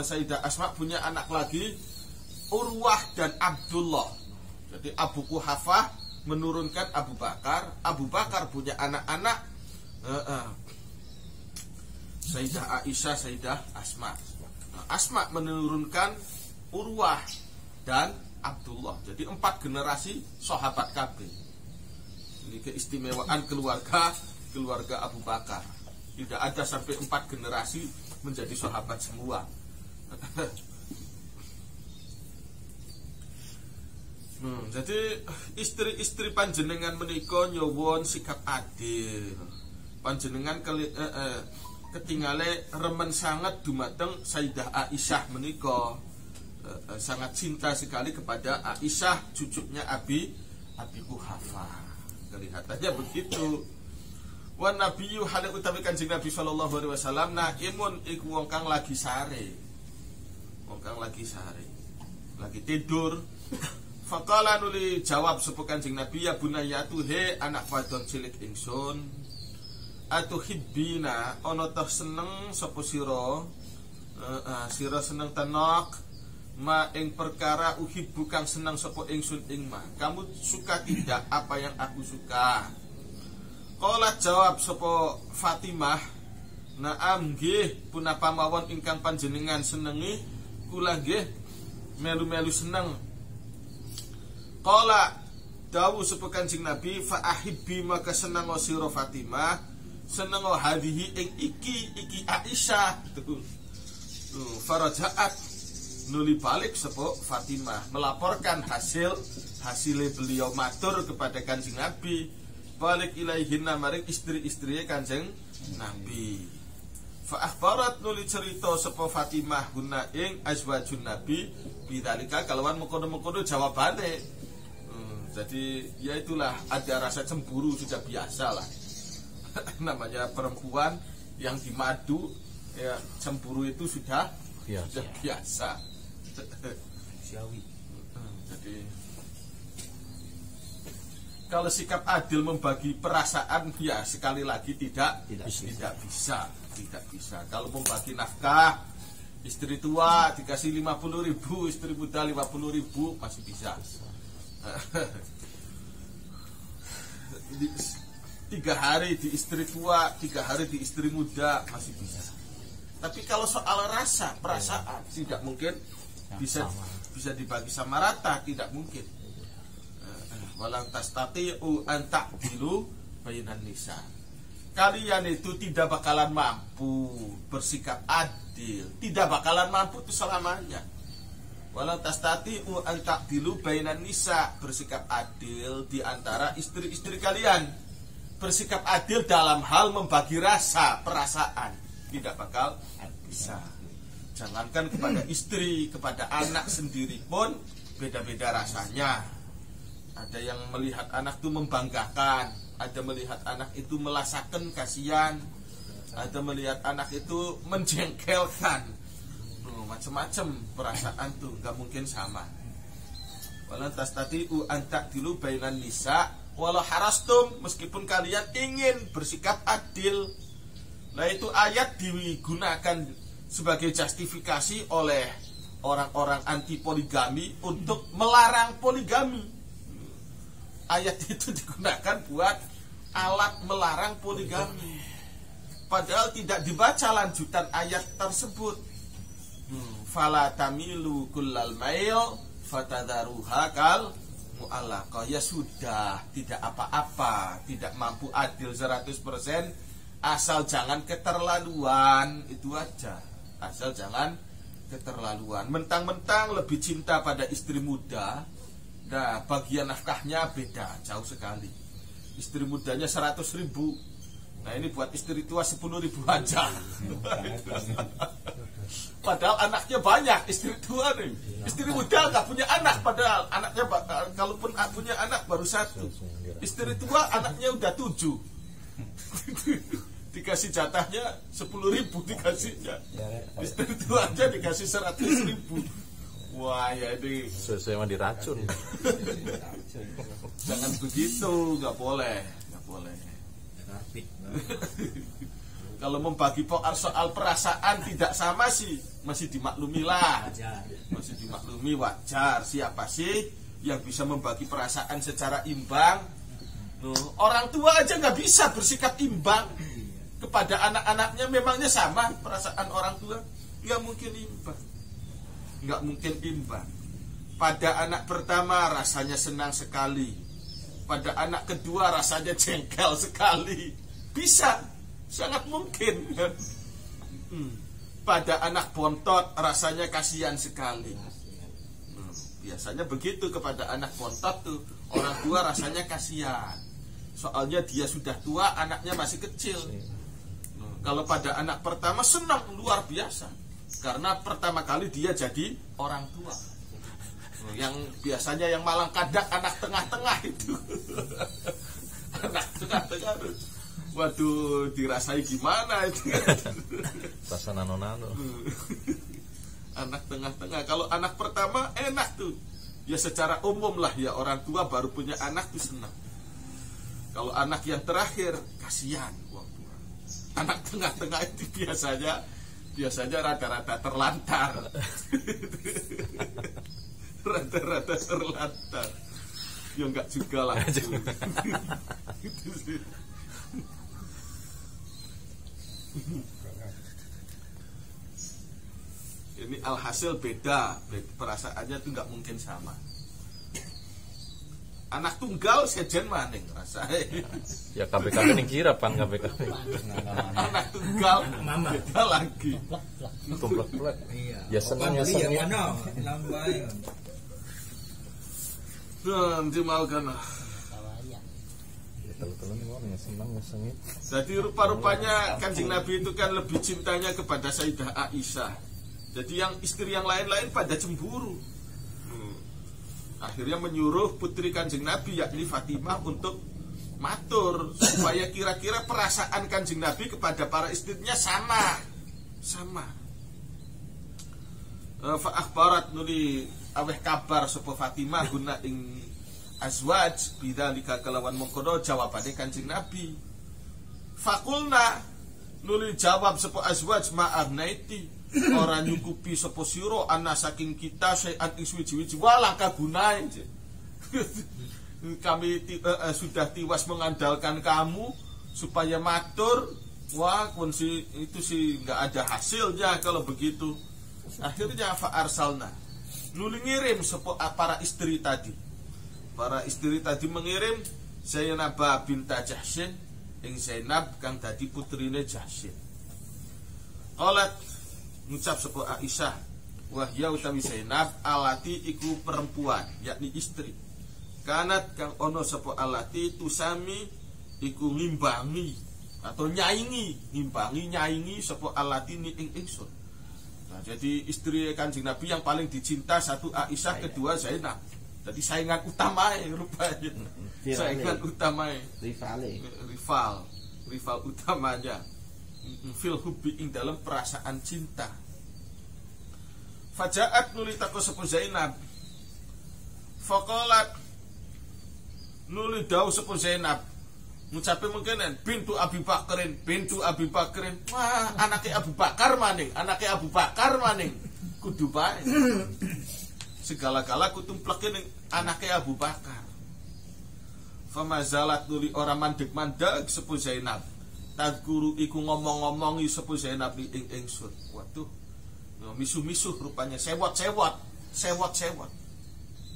Sayyidah Asma punya anak lagi, Urwah dan Abdullah. Jadi Abu Quhafah menurunkan Abu Bakar. Abu Bakar punya anak-anak, Sayyidah Aisyah, Sayyidah Asma. Asma menurunkan Urwah dan Abdullah. Jadi 4 generasi sahabat KB. Ini keistimewaan keluarga Abu Bakar. Tidak ada sampai 4 generasi menjadi sahabat semua. Jadi istri-istri panjenengan menika nyuwun sikap adil. Panjenengan ketingale remen sangat dumateng Sayyidah Aisyah menika. Sangat cinta sekali kepada Aisyah, cucunya Abi Quhafah. Kelihatannya begitu. Wa nabiyyu hale utawi Kanjeng Nabi sallallahu alaihi wasallam naimun iku wong kang lagi sare. Wong kang lagi sare. Lagi tidur. Faqala nuli jawab sapa Kanjeng Nabi, ya bunayatu he anak wadon cilik ingsun. Atuhibbina ana ta seneng sapa sira? Sira seneng tenok ma ing perkara uhibbu kang seneng sapa ingsun ing ma. Kamu suka tidak apa yang aku suka? Qala jawab sapa Fatimah, na'am nggih punapa mawon ingkang panjenengan senengi, kula nggih melu-melu seneng. Qala dawuh sapa Kanjeng Nabi, fa ahibbi maka seneng sira Fatimah, seneng hadhihi ing iki Aisyah. Farajaat nuli balik sapa Fatimah melaporkan hasilnya beliau matur kepada Kanjeng Nabi, balik ilaihinna maring istri-istri Kanjeng Nabi. Fa akhbarat nuli cerita sapa Fatimah guna ing azwajun Nabi bidzalika kalawan mengkono-mengkono jawabane. Jadi ya itulah, ada rasa cemburu sudah biasa lah. Namanya perempuan yang dimadu, ya cemburu itu sudah biasa. Jadi kalau sikap adil membagi perasaan, ya sekali lagi tidak bisa. Kalau membagi nafkah, istri tua dikasih 50.000, istri muda 50.000 masih bisa. 3 hari di istri tua, 3 hari di istri muda masih bisa. Tapi kalau soal rasa, perasaan tidak mungkin bisa dibagi sama rata, tidak mungkin. Walang tastati'u an ta'dilu bainan nisa. Kalian itu tidak bakalan mampu bersikap adil, tidak bakalan mampu itu selamanya. Walang tastati'u an ta'dilu bainan nisa, bersikap adil di antara istri-istri kalian. Bersikap adil dalam hal membagi rasa, perasaan, tidak bakal bisa. Jangankan kepada istri, kepada anak sendiri pun beda-beda rasanya. Ada yang melihat anak itu membanggakan, ada melihat anak itu melasakan kasihan, ada melihat anak itu menjengkelkan. Macam-macam perasaan tuh, gak mungkin sama. Walan tastati'u an ta'dilu bainan nisa walau harastum, meskipun kalian ingin bersikap adil. Nah itu ayat digunakan sebagai justifikasi oleh orang-orang anti poligami untuk melarang poligami. Ayat itu digunakan buat alat melarang poligami, padahal tidak dibaca lanjutan ayat tersebut. Fala tamilu kullal mail fatadharuha kal mu'allaqah. Ya sudah, tidak apa-apa, tidak mampu adil 100%, asal jangan keterlaluan, itu aja. Asal jangan keterlaluan. Mentang-mentang lebih cinta pada istri muda, nah bagian nafkahnya beda, jauh sekali. Istri mudanya 100.000, nah ini buat istri tua 10.000 aja. Padahal anaknya banyak, istri tua nih. Istri muda gak punya anak, padahal anaknya, kalaupun punya anak baru 1. Istri tua anaknya udah 7. Dikasih jatahnya 10.000 dikasihnya. Istri tua aja dikasih 100.000. Wah ya ini sesuai sama diracun. Jangan begitu, gak boleh. Kalau membagi soal perasaan tidak sama sih masih dimaklumi lah, masih dimaklumi, wajar. Siapa sih yang bisa membagi perasaan secara imbang? Orang tua aja nggak bisa bersikap imbang kepada anak-anaknya. Memangnya sama perasaan orang tua? Nggak mungkin imbang, nggak mungkin imbang. Pada anak pertama rasanya senang sekali, pada anak kedua rasanya jengkel sekali. Bisa, sangat mungkin. Pada anak bontot rasanya kasihan sekali. Biasanya begitu, kepada anak bontot tuh orang tua rasanya kasihan. Soalnya dia sudah tua, anaknya masih kecil. Kalau pada anak pertama senang luar biasa, karena pertama kali dia jadi orang tua. Yang biasanya yang malang kadak anak tengah-tengah itu. Anak tengah-tengah itu, waduh, dirasai gimana itu. Rasa nano-nano. Anak tengah-tengah. Kalau anak pertama enak tuh. Ya secara umum lah ya, orang tua baru punya anak tuh senang. Kalau anak yang terakhir kasihan orang tua. Anak tengah-tengah itu biasanya rata-rata terlantar. Rata-rata terlantar. Ya enggak juga lah. Ini alhasil beda perasaannya tuh nggak mungkin sama. Anak tunggal sejen maning rasanya. Ya KBKB ning kira pan KBKB. Anak tunggal beda lagi. Tumplek-plek. Ya senang ya senang. Nanti mau kan. Telu-telu nih orang yang senang ya senang. Jadi rupa-rupanya Kanjeng Nabi itu kan lebih cintanya kepada Sayyidah Aisyah. Jadi yang istri yang lain-lain pada cemburu. Akhirnya menyuruh putri Kanjeng Nabi yakni Fatimah untuk matur supaya kira-kira perasaan Kanjeng Nabi kepada para istrinya sama. Fa akhbarat nuli aweh kabar sapa Fatimah guna ing azwaj bidzalika kelawan mengkono jawabane Kanjeng Nabi. Fakulna nuli jawab sapa azwaj ma'abnaiti, ora nyukupi sapa sira ana saking kita sayan ing suwi-wiji walah kagunae. Kami sudah tiwas mengandalkan kamu supaya matur. Wah, itu sih nggak ada hasilnya kalau begitu. Akhirnya fa arsalna nuli ngirim sapa para istri tadi. Para istri tadi mengirim Zainab binta Jahsin ing Zainab kang dadi putrine Jahsin. Qalat ngucap sapa Aisyah, wahya utawi Zainab alati iku perempuan yakni istri. Kanat kang ono sapa alati tusami iku ngimbangi atau nyaingi sapa alati ni ing ingsun. Nah, jadi istri Kanjeng Nabi yang paling dicinta satu Aisyah, kedua Zainab. Jadi saingan utama rupanya. Saingan utama. Rival utamanya. Fil hubbi ing dalam perasaan cinta. Fajaat nuli tako sapa Zainab. Faqalat nuli dawuh sapa Zainab. Ngucape mungkin bintu Abi Bakrin. Wah, anaknya Abu Bakar maning. Kudu bae. Segala-gala kutumplekin anaknya Abu Bakar. Famazalat nuli ora mandeg-mandeg sapa Zainab. Tadguru iku ngomong-ngomongi sapa Zainab ing ingsun. Waduh. Misuh-misuh rupanya, sewot-sewot.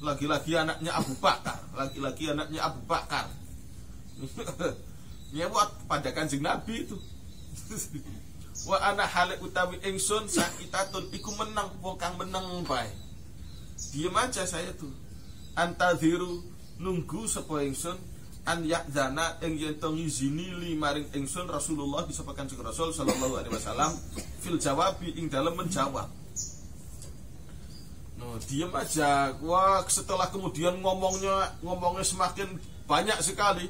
Lagi-lagi anaknya Abu Bakar. Nyewot pada Kanjeng Nabi itu. Wa ana hale utawi ingsun sakitatun iku menang, wong kang meneng bae. Diem aja saya tuh. Antadhiru nunggu sapa ingsun an yakzana ing yen to ngizini li maring ingsun Rasulullah sapa Kanjeng Rasul sallallahu alaihi wasallam fil jawabi ing dalem menjawab. No, diem aja. Wah, setelah kemudian ngomongnya semakin banyak sekali.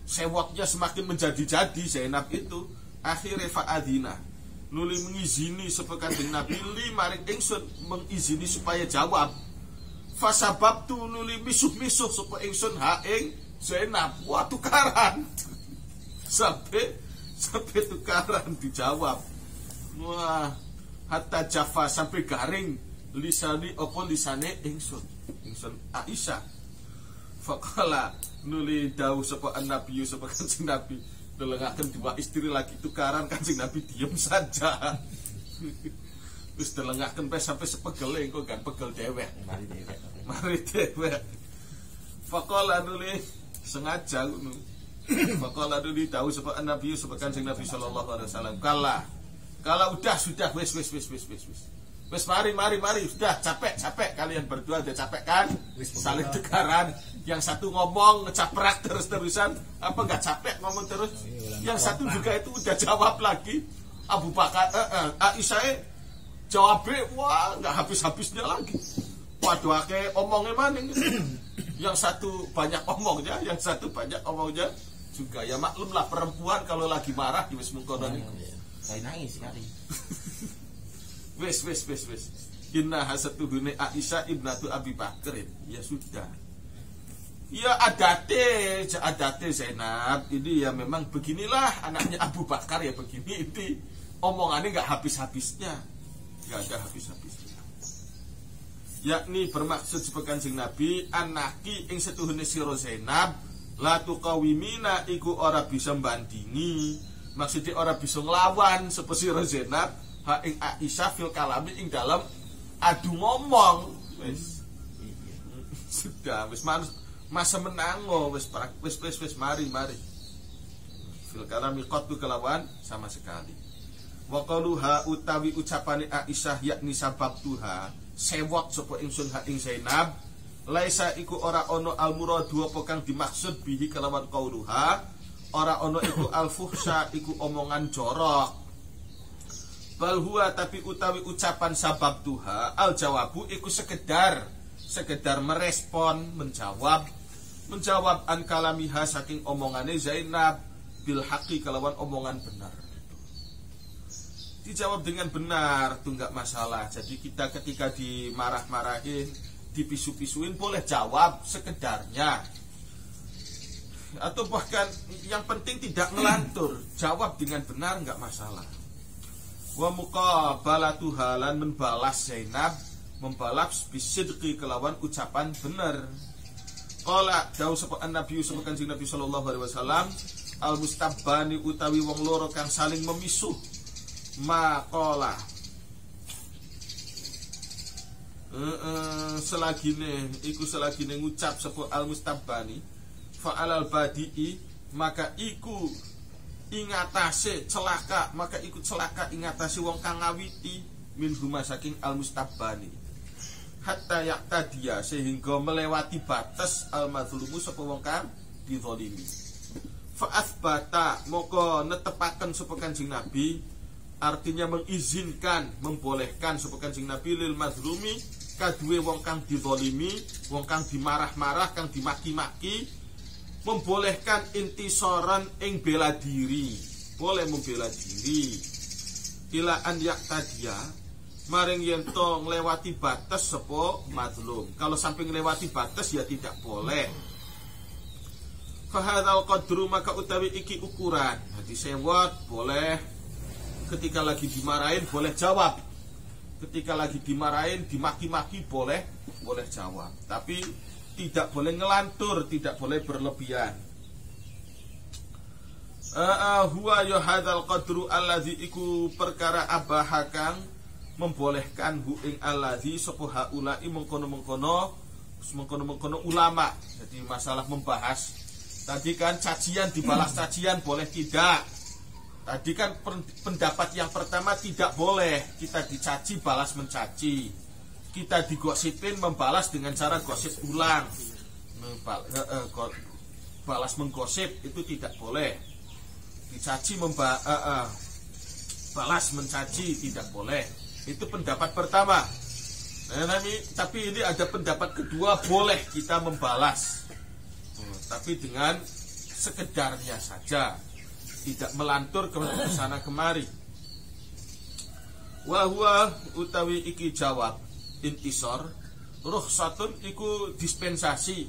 Sewotnya semakin menjadi-jadi Zainab itu. Akhirnya fa'adina nuli mengizini sapa Kanjeng Nabi li maring ingsun mengizini supaya jawab. Fasabab tu nuli misuh-misuh sapa ingsun ha ing Zainab. Wah, tukaran. sampai tukaran dijawab. Wah, hatta jafa sampai garing lisani apa lisane ingsun Aisyah. Faqala nuli dawuh sapa Nabi sapa Kanjeng Nabi, delengaken dua istri lagi tukaran, Kanjeng Nabi diem saja. Terus delengaken sampai sepegel engko kan pegel dewek. Mari dewek. Faqala nuli sengaja ngono. Faqala nuli dawuh sapa Nabi sapa Kanjeng Nabi sallallahu alaihi wasallam, Kalau udah sudah wes mari sudah capek kalian berdua udah capek kan saling tukaran, yang satu ngomong ngecaprak terus-terusan, apa nggak capek ngomong terus, yang satu juga itu udah jawab lagi. Abu Bakar Aisyah jawabnya wah nggak habisnya lagi, waduh ake omongnya maning. Yang satu banyak omongnya, yang satu banyak omongnya juga. Ya maklum lah perempuan kalau lagi marah di wis mengkono niku. Saya nangis sekali. Wes. Inna hasatuhune Aisyah ibnatu Abi Bakrin. Ya sudah. Ya adate Zainab. Ini ya memang beginilah anaknya Abu Bakar ya begini. Ini omongannya nggak habis-habisnya. Nggak ada habis-habisnya. Yakni bermaksud sebagai Kanjeng Nabi, anaki ing setuhune sira Zainab la tuqawimina iku ora bisa bandingi. Maksudnya orang bisa ngelawan seperti Zainab ha ing Aisyah fil kalami ing dalam adu ngomong. Wis sudah wis masa menango wis mari fil kalami qattu kelawan sama sekali. Wa qaluha utawi ucapane Aisyah yakni sabab tuha sewot sapa ingsun ha ing Zainab laisa iku ora ono al muradu apa kang dimaksud bihi kelawan qauluha, ora ono iku al-fuhsya iku omongan jorok. Bal huwa tapi utawi ucapan sabab tuha al jawabu iku sekedar merespon, menjawab an kalamiha saking omongane Zainab bil haqi kelawan omongan benar. Dijawab dengan benar tuh nggak masalah. Jadi kita ketika dimarah-marahin, dipisu-pisuin boleh jawab sekedarnya. Atau bahkan yang penting tidak ngelantur, jawab dengan benar nggak masalah. Wa muqabalatuha lan membalas Zainab, membalas bisidqi kelawan ucapan benar. Qala dawuh sapa Nabi sapa Kanjeng Nabi sallallahu alaihi wasallam, al mustabbani utawi wong loro kang saling memisuh, maqala selagine ngucap sapa al mustabbani fa'alal badi'i maka iku ingatase celaka, maka iku celaka ingatase wong kang ngawiti min huma saking al mustabbani hatta yaqtadiya sehingga melewati batas al mazlumu sapa wong kang dizalimi. Fa asbata moko netepaken sapa Kanjeng Nabi, artinya mengizinkan, membolehkan sapa Kanjeng Nabi lil mazlumi kaduwe wong kang dizalimi, wong kang dimarah-marah, kang dimaki-maki, membolehkan intisoran ing bela diri, boleh membela diri. Ila an yaqtadiya maring yen to nglewati batas sapa mazlum. Kalau sampai nglewati batas ya tidak boleh. Fa hadzal qadru maka utawi iki ukuran. Jadi sewot boleh, ketika lagi dimarahin boleh jawab. Ketika lagi dimarahin, dimaki-maki boleh jawab. Tapi tidak boleh ngelantur, tidak boleh berlebihan. Huwa ya hadzal qadru allazi iku perkara abahakang membolehkan hu ing allazi sapa haula'i mengkono-mengkono ulama. Jadi masalah membahas tadi kan cacian dibalas cacian boleh tidak. Tadi kan pendapat yang pertama tidak boleh kita dicaci balas mencaci. Kita digosipin membalas dengan cara gosip ulang, balas menggosip itu tidak boleh. Dicaci balas mencaci tidak boleh. Itu pendapat pertama. Tapi ini ada pendapat kedua, boleh kita membalas, tapi dengan sekedarnya saja, tidak melantur ke sana kemari. Wa huwa utawi iki jawab intisor rukhsatun iku dispensasi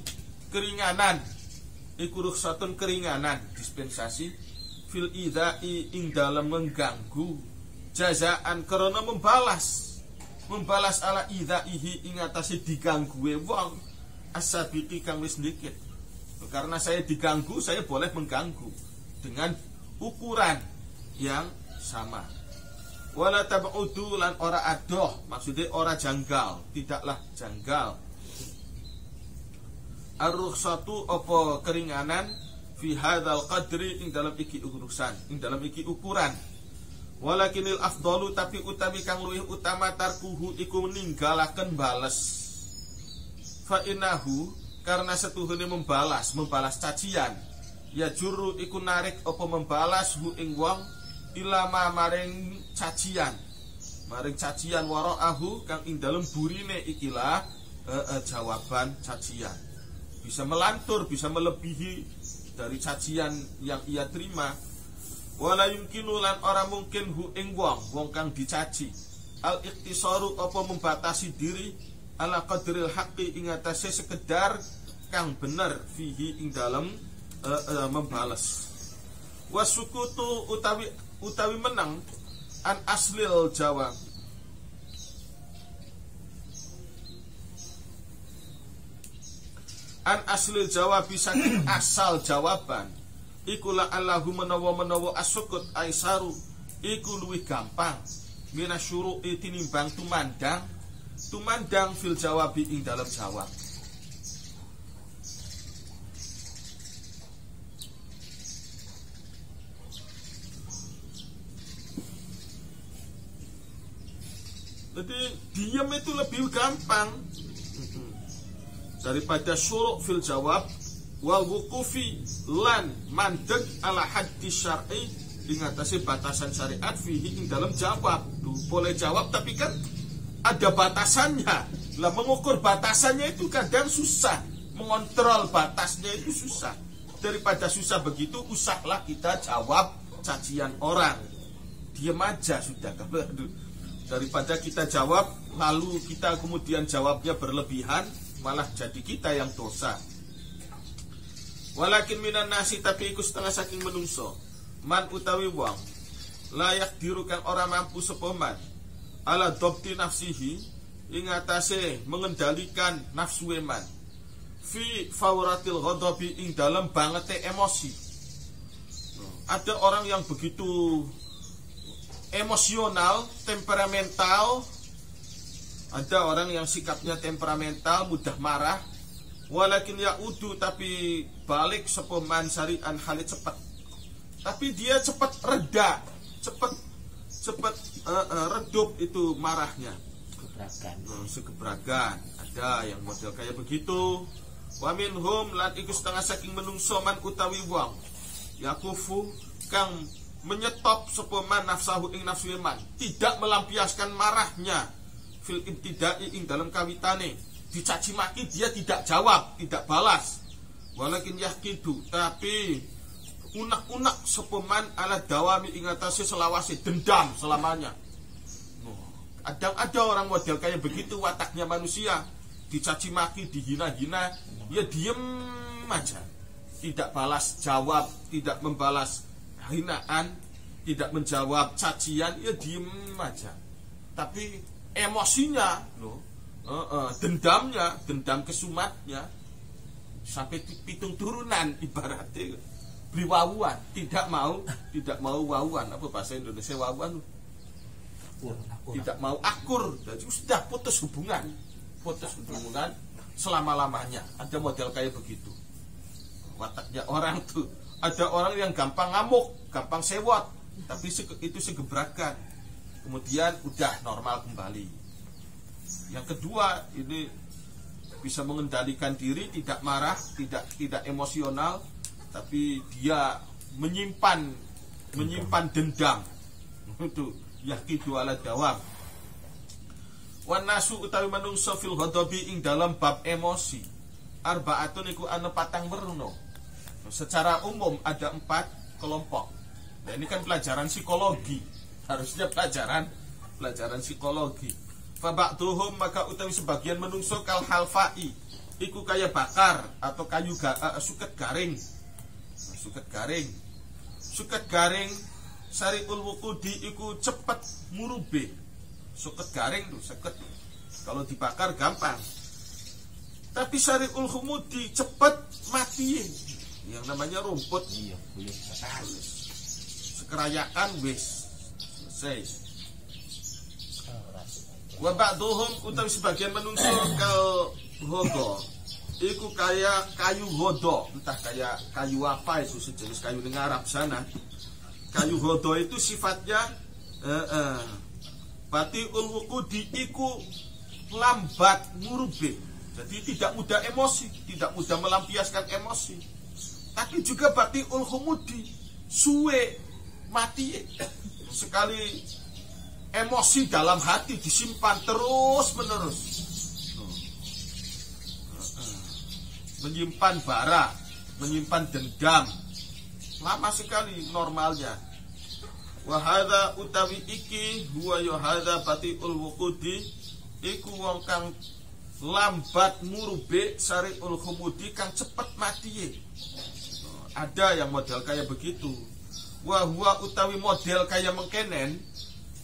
keringanan, iku rukhsatun keringanan dispensasi fil idai ing dalam mengganggu, jazaan karena membalas ala idaihi ing atase digangguwe wong asabiqi kang wis dikit. Karena saya diganggu, saya boleh mengganggu dengan ukuran yang sama. Wala tab'udu lan ora adoh, maksudnya ora janggal, tidaklah janggal. Ar-rukhsatu apa keringanan fi hadzal qadri ing dalam iki urusan, ing dalam iki ukuran. Walakinil afdalu tapi utawi kang luwih utama tarkuhu iku ninggalaken bales. Fa innahu karena setuhune membalas cacian. Ya juru iku narik apa membalas hu ing wong ilama maring cacian waraahu kang ing dalem burine ikilah jawaban cacian. Bisa melantur, bisa melebihi dari cacian yang ia terima. Wala yumkinu lan ora mungkin hu ing wong kang dicaci al iktisaru apa membatasi diri ala qadril haqqi ing atase sekedar kang bener fihi ing dalem membales. Wasukutu utawi menang an aslil jawab, an aslil jawab saking asal jawaban iku la allahu menawa asukut aisaru iku luwih gampang minasyuru'i tinimbang tumandang fil jawabi ing dalam jawab. Jadi diam itu lebih gampang daripada syuruk fil jawab wal wuqufi lan mandeg ala haddi syar'i ing atase batasan syariat fihi ing dalam jawab. Boleh jawab tapi kan ada batasannya. Lah mengukur batasannya itu kadang susah, mengontrol batasnya itu susah. Daripada susah begitu, usahlah kita jawab cacian orang. Diam aja sudah. Daripada kita jawab lalu kita kemudian jawabnya berlebihan, malah jadi kita yang dosa. Walakin minan nasi tapi iku setengah saking menungso man utawi wong layak dirukan orang mampu sepoman ala dobti nafsihi ing atase mengendalikan nafsu man fi fauratil ghadabi ing dalam bangete emosi. Ada orang yang begitu emosional, temperamental. Ada orang yang sikapnya temperamental, mudah marah. Walakin ya'udu tapi balik sepoman syari'an halit cepat. Tapi dia cepat reda, cepat redup itu marahnya. Segebragan. Ada yang model kayak begitu. Wa minhum lan iku setengah saking menungso man utawi wong yakufu kang menyetop sepoman nafsahu ing nafsu man, tidak melampiaskan marahnya fil ibtidai ing dalam kawitane. Dicaci maki dia tidak jawab, tidak balas. Walakin yahkidu tapi unak-unak sepoman ala dawami ing atase selawase dendam selamanya. Ada orang model kayak begitu wataknya manusia. Dicaci maki, dihina-hina, ya diem aja. Tidak balas jawab, tidak membalas hinaan, tidak menjawab cacian, ya diem aja. Tapi emosinya dendamnya, dendam kesumatnya sampai pitung turunan ibaratnya beli wawuan, tidak mau wawuan. Apa bahasa Indonesia wawuan? Tidak mau akur. Jadi sudah putus hubungan selama-lamanya. Ada model kayak begitu wataknya orang tuh. Ada orang yang gampang ngamuk, gampang sewot, tapi itu segebrakan, kemudian udah normal kembali. Yang kedua, ini bisa mengendalikan diri, tidak marah, tidak emosional, tapi dia menyimpan dendam. Itu yaqidu ala dawam. Wan nasu utawi manungsa fil ghadabi ing dalam bab emosi. Arbaatun iku ana patang werna. Secara umum ada 4 kelompok. Nah, ini kan pelajaran psikologi. Harusnya pelajaran psikologi. Fa ba'duhum maka utawi sebagian menungso kal halfai iku kaya bakar atau kayu suket garing. suket garing sariul wuqudi iku cepet murube. Suket garing tuh seket, kalau dibakar gampang. Tapi sariul khumudi cepet mati. Yang namanya rumput, iya, sekerayakan wis selesai. Wa ba'duhum utawi sebagian menungso kal hodo iku kaya kayu hodo, entah kayak kayu apa itu, sejenis kayu di Arab sana. Kayu hodo itu sifatnya batiul wuqudi iku lambat murube. Jadi tidak mudah emosi, tidak mudah melampiaskan emosi. Tapi juga batiul khumudi suwe mati. Sekali emosi dalam hati disimpan terus menerus, menyimpan bara, menyimpan dendam lama sekali normalnya. Wahada utawi iki huwa yohada batiul wuqudi iku wong kang lambat murube sariul khumudi kang cepet mati. Ada yang model kayak begitu. Wahwa utawi model kayak mengkenen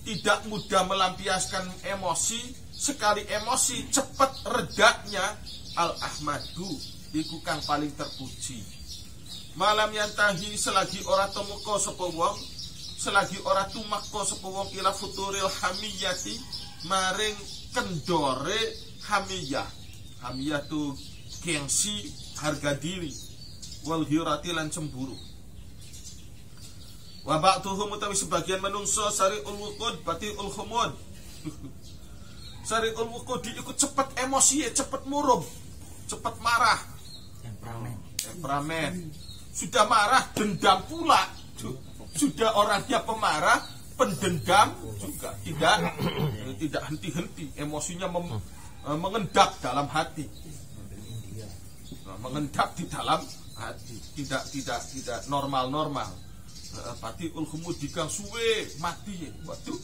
tidak mudah melampiaskan emosi, sekali emosi cepat redaknya. Al ahmadu iku kang paling terpuji. Malam yantahi selagi ora temuko sapa wong, selagi ora tumakko sapa wong ila futuril hamiyati maring kendore hamiyah. Hamiyah tu gengsi, harga diri, wal hirati lan cemburu. Wa ba'duhum utawi sebagian menungso sariul wuqud batiul khumud. Sariul wuqud iku cepet emosi, cepet murub, cepet marah, temperamen. Sudah marah dendam pula. Sudah orangnya pemarah, pendendam juga tidak henti-henti, emosinya mengendap dalam hati. Mengendap di dalam hati, tidak normal. Batiul khumudi kang suwe mati. Waduh.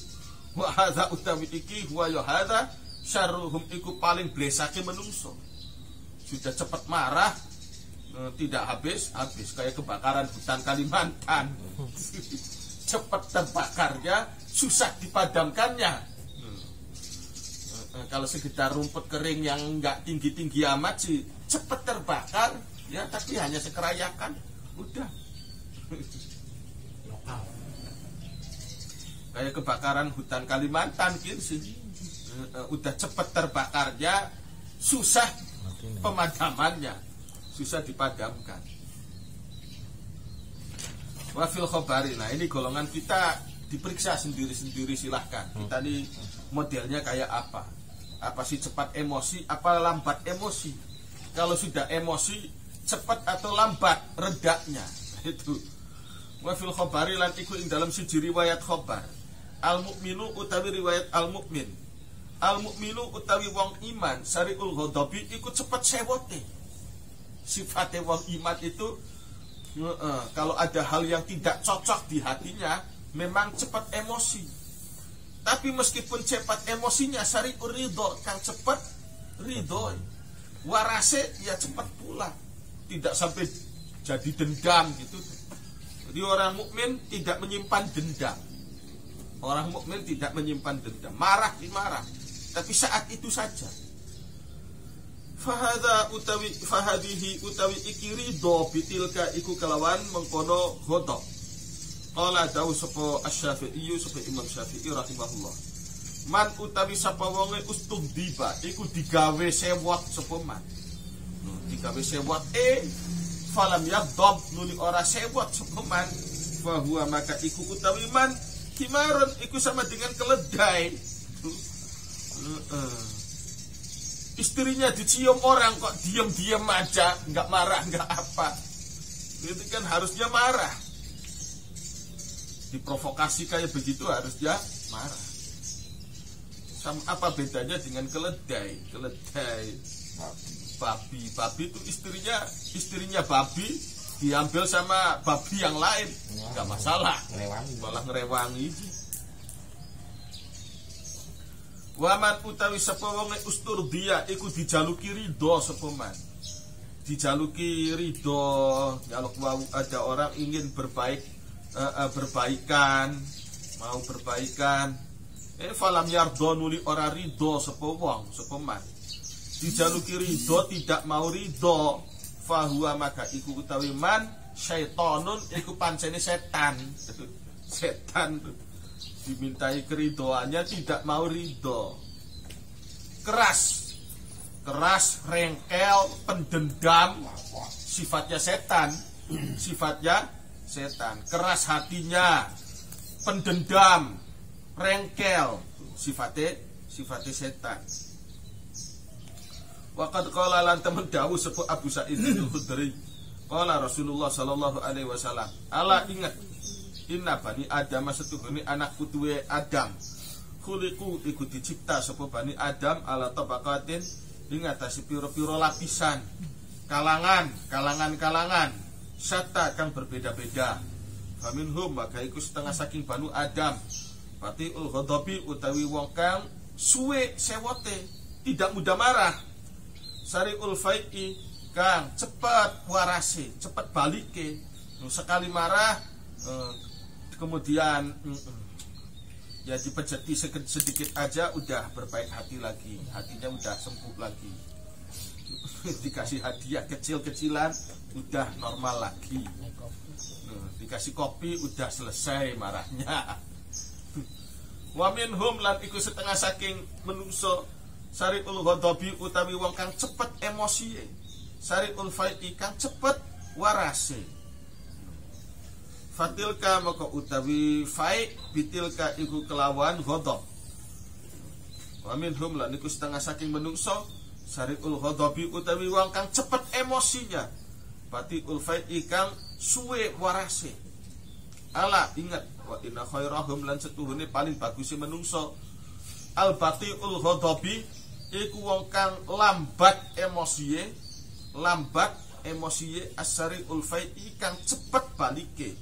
Wa hadza utawi iki wa ya hadza syarruhum iku paling blesake menungso. Sudah cepat marah, tidak habis kayak kebakaran hutan Kalimantan. Cepat terbakarnya, susah dipadamkannya. Kalau sekedar rumput kering yang enggak tinggi-tinggi amat sih cepat terbakar, ya, tapi hanya sekerayakan, udah. Kayak kebakaran hutan Kalimantan gitu sih. Udah cepat terbakarnya, susah pemadamannya, susah dipadamkan. Wafil khobari. Nah ini golongan kita diperiksa sendiri-sendiri, silahkan. Kita nih modelnya kayak apa? Apa sih cepat emosi, apa lambat emosi? Kalau sudah emosi, cepat atau lambat redaknya? Itu. Wafil khobari lan iku ing dalam siji riwayat khobar. Al mukminu utawi riwayat al mukmin. Al mukminu utawi wong iman sariul ghadabi iku cepat sewote. Sifatnya wong iman itu kalau ada hal yang tidak cocok di hatinya memang cepat emosi. Tapi meskipun cepat emosinya sariul ridho, kang cepat ridho. Warase ya cepat pula. Tidak sampai jadi dendam gitu. Jadi orang mukmin tidak menyimpan dendam. Orang mukmin tidak menyimpan dendam. Marah dimarah, tapi saat itu saja. Fahadihi utawi iki ridho bitilka iku kelawan mengkono ghadab. Qala dawu sapa Asy-Syafi'i sapa Imam Syafi'i rahimahullah. Man utawi sapa wonge ustudhiba iku digawe sewot sapa man. Digawe sewot falam yaghdab nuli ora sewot sapa man. Fa huwa maka iku utawi man himaron iku sama dengan keledai. Istrinya dicium orang kok diam-diam aja, nggak marah, nggak apa. Itu kan harusnya marah. Diprovokasi kayak begitu harusnya marah. Sama apa bedanya dengan keledai? Keledai babi itu istrinya babi diambil sama babi yang lain, nggak masalah, malah ngerewangi. Waman utawi sapa wong ustur dia iku dijaluki ridho sapa man. Dijaluki ridho, kalau ada orang ingin berbaik berbaikan, falam yardo nuli ora ridho sapa wong sapa man dijaluki ridho tidak mau ridho fahuwa maka iku utawi man syaitonun iku pancene setan dimintai keridhoannya tidak mau ridho, keras rengkel pendendam sifatnya setan keras hatinya pendendam rengkel sifatnya setan. Waqad qala lan temen dawuh sepuh Abu Sa'id al-Khudri qala Rasulullah sallallahu alaihi wasallam ala ingat inna bani Adam setuhune anak putuwe Adam khuliqu iku dicipta sapa bani Adam ala tabaqatin ing atase pira-pira lapisan kalangan syatta kang berbeda-beda. Faminhum maka iku setengah saking banu Adam Patiul ghadabi utawi wong kang suwe sewote tidak mudah marah. Sariul fai'i kang cepat warase, cepat balike. Sekali marah kemudian ya dipejeti sedikit aja udah berbaik hati lagi, hatinya udah sembuh lagi. Dikasih hadiah kecil-kecilan udah normal lagi. Dikasih kopi udah selesai marahnya. Wa minhum lan iku setengah saking menungso sariul ghadabi utawi wong kang cepet emosi, sariul fai'i kang cepet warase. Fatilka maka utawi fai bitilka iku kelawan ghadab. Wa minhum lan iku setengah saking menungso sariul ghadabi utawi wong kang cepet emosinya, patiul fai'i kang suwe warase. Ala ingat wa inna khairahum lan setuhune paling bagusé menungso al batiul ghadabi iku wong kang lambat emosiye asari ulfai'i kang cepet balike,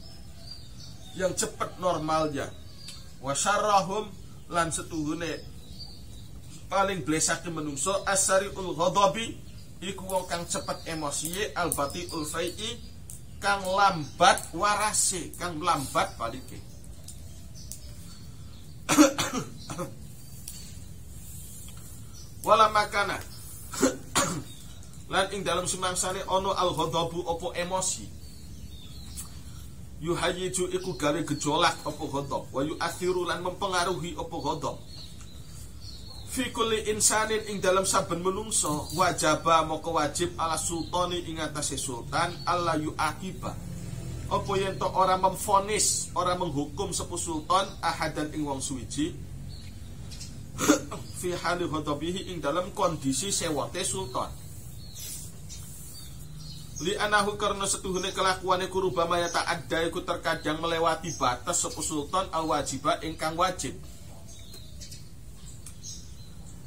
yang cepet normalnya. Wa syarrahum lan setuhune paling blesake menungso asari ul ghadabi iku wong kang cepet emosiye al batiul fai'i kang lambat warase, kang lambat balike. Wala makana lan ing dalam semangsane ono al ghadabu opo emosi yuhayyiju iku gawe gejolak opo ghadab wa yu'athiru lan mempengaruhi opo ghadab fi kulli insanin ing dalam saben menungso wajaba moko wajib ala sultani ing atase sultan alla yu'aqiba apa yen to ora memvonis ora menghukum sepu sultan ahadan ing wong suwiji fi hali ghadabihi ing dalam kondisi sewote sultan li anahu karena setuhune kelakuane kurubama ya ta'adda iku terkadang melewati batas sepu sultan al wajiba ingkang wajib.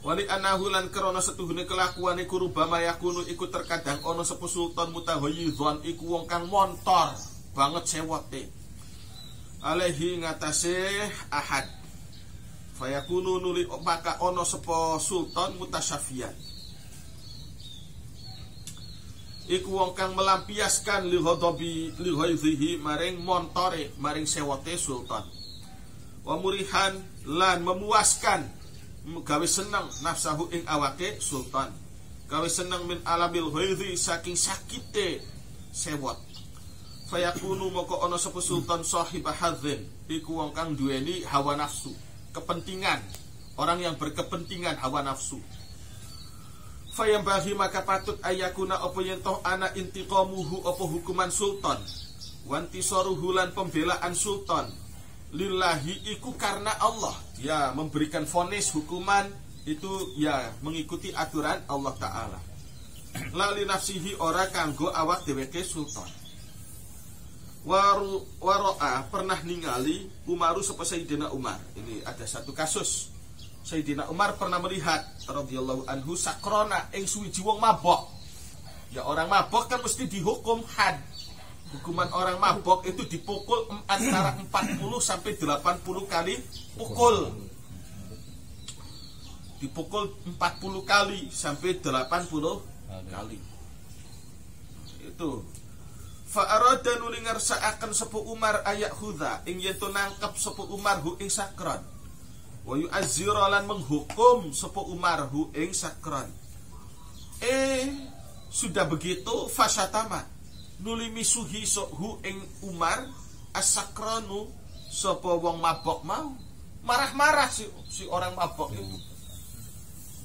Wali anahu lan karena setuhune kelakuane kurubama yakunu iku terkadang ono sepu sultan mutahayyidhan iku wong kang montor banget sewote alaihi ngatasé ahad fayakunu nuli maka ono sepo sultan mutasyafiyan iku wong kang melampiaskan li ghadabi li ghaidhihi maring montore maring sewote sultan wa murihan lan memuaskan gawe seneng nafsahu ing awake sultan gawe seneng min alamil ghaidhi saking sakite sewot fayakunu moko ono sepo sultan sahibah hadzin iku wong kang duweni hawa nafsu kepentingan, orang yang berkepentingan hawa nafsu. Fayambahi maka patut ayakuna opo yentoh ana intiqamuhu opo hukuman sultan wantisaruhu lan pembelaan sultan lillahi iku karena Allah. Dia memberikan vonis hukuman itu ya mengikuti aturan Allah Ta'ala. Lali nafsihi ora kanggo awak dheweke sultan. Waro'a pernah ningali Umaru sapa Sayyidina Umar. Ini ada satu kasus. Sayyidina Umar pernah melihat radhiyallahu anhu sakrona ing suwiji wong mabok. Ya orang mabok kan mesti dihukum had. Hukuman orang mabok itu dipukul antara 40 sampai 80 kali pukul. Dipukul 40 kali sampai 80 kali. Itu fa arada nuli ngersakaken sapa Umar ayak khudha ing yen to nangkep sapa Umar hu ing Sakron wa yu'azzira lan menghukum sapa Umar hu ing Sakron. Sudah begitu fasyatama nuli misuhi hu ing Umar as-Sakranu sapa wong mabok mau. Marah-marah si orang mabok itu.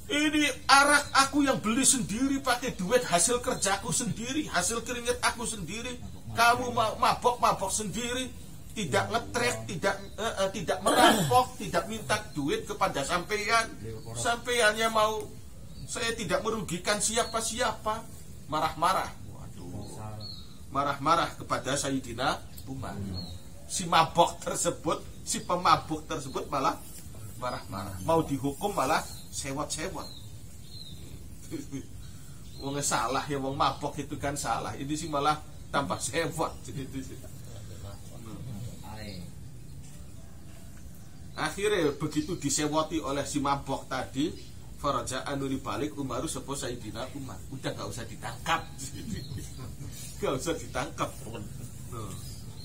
Ini arak aku yang beli sendiri pakai duit hasil kerjaku sendiri, hasil keringat aku sendiri. Kamu mabok sendiri, tidak ngetrek, tidak merampok, tidak minta duit kepada sampean. Sampeannya mau saya tidak merugikan siapa-siapa. Marah-marah. Waduh. Marah-marah kepada Sayyidina Umar. Si mabok tersebut, si pemabuk tersebut malah marah-marah. Mau dihukum malah sewot-sewot. Wong salah ya, wong mabok itu kan salah. Ini sih malah tambah sewot. Akhirnya begitu disewoti oleh si mabok tadi, faraja'an nuli balik Umaru sapa Sayyidina Umar. Udah gak usah ditangkap. Gak usah ditangkap.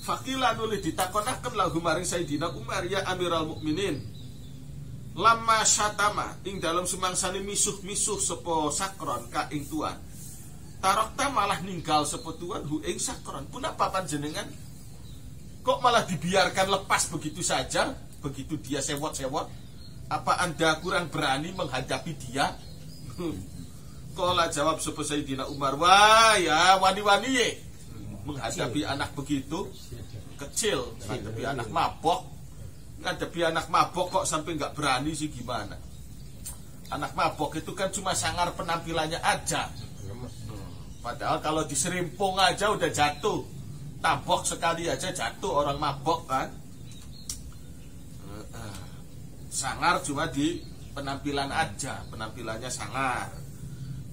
Fakila nuli ditakonaken lahu maring Sayyidina Umar, ya Amiral Mukminin. Lama syatama ing dalam semangsane misuh-misuh sapa Sakron ka ing tuan. Tarokta malah ninggal sapa tuan hu ing Sakron. Punapa panjenengan kok malah dibiarkan lepas begitu saja, begitu dia sewot-sewot? Apa Anda kurang berani menghadapi dia? Kala jawab sapa Sayyidina Umar, wah ya wani-wani ye menghadapi anak begitu kecil, menghadapi anak mabok. Ngadepi anak mabok kok sampai nggak berani sih, gimana? Anak mabok itu kan cuma sangar penampilannya aja. Padahal kalau diserimpung aja udah jatuh. Tabok sekali aja jatuh orang mabok kan. Sangar cuma di penampilan aja, penampilannya sangar.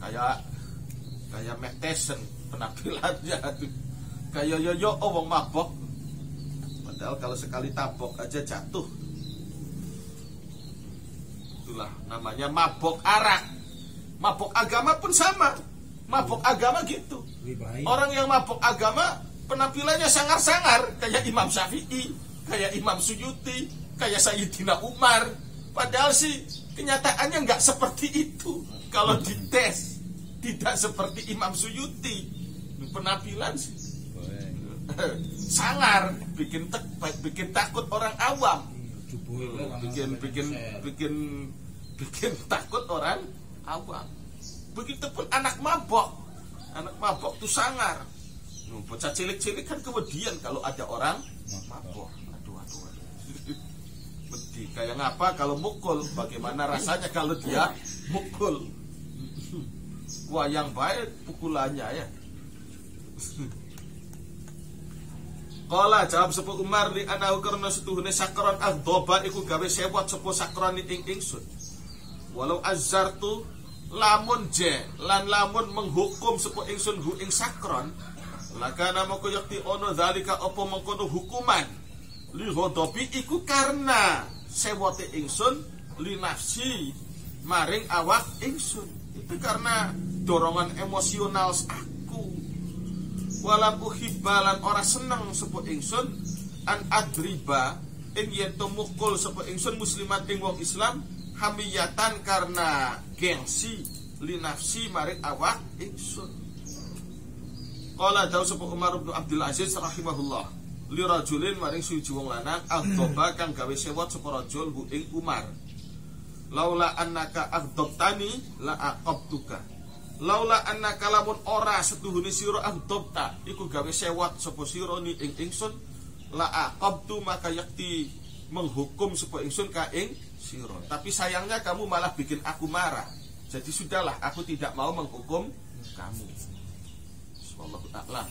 Kayak Matt Tyson penampilannya. Kayak yoyo wong mabok. Padahal kalau sekali tabok aja jatuh. Itulah namanya mabok arak. Mabok agama pun sama. Mabok agama gitu. Orang yang mabok agama penampilannya sangar-sangar, kayak Imam Syafi'i, kayak Imam Suyuti, kayak Sayyidina Umar. Padahal sih kenyataannya nggak seperti itu. Kalau dites tidak seperti Imam Suyuti. Penampilan sih sangar, bikin takut orang awam, bikin takut orang awam. Begitupun anak mabok tuh sangar. Bocah cilik-cilik kan kemudian kalau ada orang mabok, aduh. Beti kayak ngapa kalau mukul? Bagaimana rasanya kalau dia mukul? Wah, yang baik pukulannya ya. Kala jawab sapa Umar li anahu karena setuhune Sakron agdoba iku gawe sewot sapa Sakron ing ingsun. Walau azzartu lamun lamun menghukum sapa ingsun hu ing Sakron, lakana moko yakti ono zalika apa mengkono hukuman li ghodobi iku karena sewote ingsun li nafsi maring awak ingsun. Itu karena dorongan emosional aku. Walam uhibbalan ora seneng sapa ingsun an adriba ing yen to mukul sapa ingsun muslimat ing wong Islam hamiyatan karena gengsi li nafsi maring awak ingsun. Qala dawu sapa Umar bin Abdul Aziz rahimahullah li rajulin maring suci wong lanang agdoba kang gawe sewot sapa rajul hu ing Umar. Laula annaka agdobtani la aqabtuka. Laula annaka lamun ora setuhune sira agdobta iku gawe sewot sapa sira ni ing ingsun la aqabtu maka yakti menghukum sapa ingsun ka ing sira. Tapi sayangnya kamu malah bikin aku marah. Jadi sudahlah, aku tidak mau menghukum kamu. Wallahu a'lam.